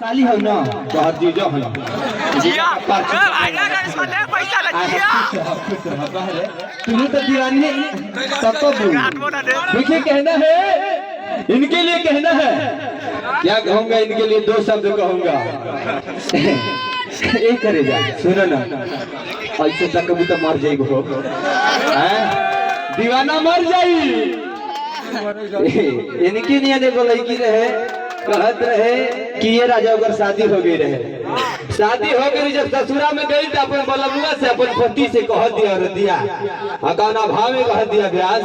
साली हो ना तो हर जीजो हो जिया पैसा लगिया तुम्हें तो दीवानी सबको मुझे कहना है, इनके लिए कहना है। क्या कहूँगा इनके लिए? दो शब्द कहूँगा। एक करे जा, सुनो ना, ऐसे तक कभी तो मर जाएगी हो, दीवाना मर जाई। इनकी नहीं आने को लड़की रहे, कहत रहे कि ये राजा अगर शादी हो गई रहे, शादी हो गई जब ससुरा में गई तो अपन बलमुआ से अपन पति से कह दिया और दिया अकाना भाव में कह दिया ब्यास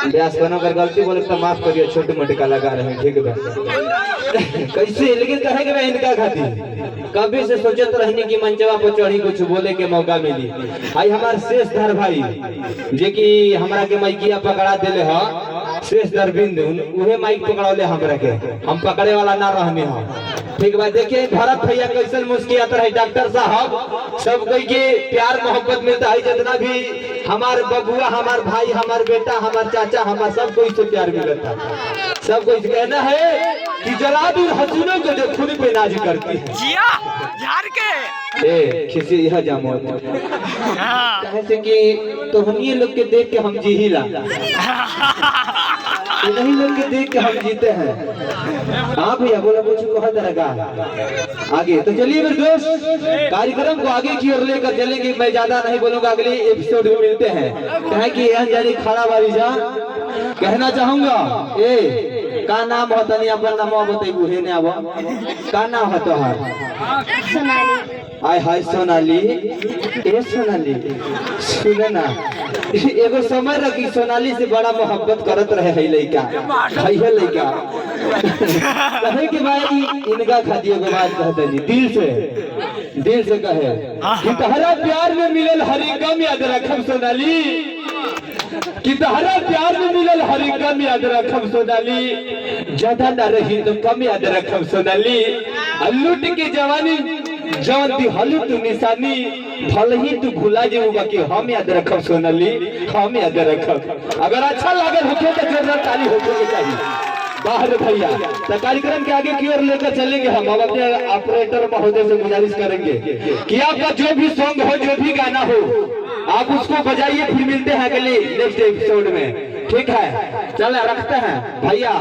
ब्यास कोनो कर गलती बोले तो माफ करिए, छोटे मोटे का लगा रहे हैं, ठीक है कैसे, लेकिन कहेंगे मैं इनका खाती कभी से सोचत रहने की मंचवा पर चढ़ी कुछ बोले के मौका मिली। आई हमारे शेष धर भाई जे कि हमरा के माइकिया पकड़ा देले ह, शेष धर बिंदु उहे माइक पकड़ौले हमरा के, हम पकड़े वाला ना रहने हम। ठीक बात, देखिए भरत भैया कैसे मुस्कियात रहे, डॉक्टर साहब सब कोई के प्यार मोहब्बत मिलता है, जितना भी हमार बबुआ, हमार भाई, हमार बेटा, हमार चाचा, हमार सब कोई से प्यार मिलता है। सब कोई कहना है कि जलालुल हसीनों को जो खुद पे नाज करती है, जिया झाड़ के ए किसी यह जामो कैसे कि तो हम ये लोग के देख के हम जी ही ला, इन्हीं लोग के देख के हम जीते हैं। हाँ भैया बोला कुछ कहा तरह आगे। तो चलिए मेरे दोस्त कार्यक्रम को आगे की ओर लेकर चलेंगे, मैं ज्यादा नहीं बोलूंगा, अगले एपिसोड में मिलते हैं। कहें कि यह जानी खड़ा बारी जा कहना चाहूंगा, ए का नाम होता नहीं, अपना नाम बताइए है ना, का नाम है तोहार? आय हाय सोनाली, ए सोनाली सुने ना, एगो समय रखी सोनाली से बड़ा मोहब्बत करत रहे है लड़का, है लड़का कहे कि भाई इनका खाती एगो बात कहते जी दिल से कहे कि तहरा प्यार में मिलल हरी गम याद रखम सोनाली, कि तहरा प्यार में मिलल हरी गम याद रखम सोनाली, ज्यादा न रही तो कम याद रखम सोनाली, लूट की जवानी जवन दी हलू तू निशानी, भल ही तू भुला जेबू बाकी हम याद रखब सोनाली, हम याद रखब। अगर अच्छा लगे होके तो जोरदार ताली होके चाहिए बाहर भैया। तो कार्यक्रम के आगे की ओर लेकर चलेंगे हम अपने ऑपरेटर महोदय से गुजारिश करेंगे कि आपका जो भी सॉन्ग हो, जो भी गाना हो, आप उसको बजाइए, फिर मिलते हैं अगले नेक्स्ट एपिसोड में, ठीक है? चल रखते हैं भैया।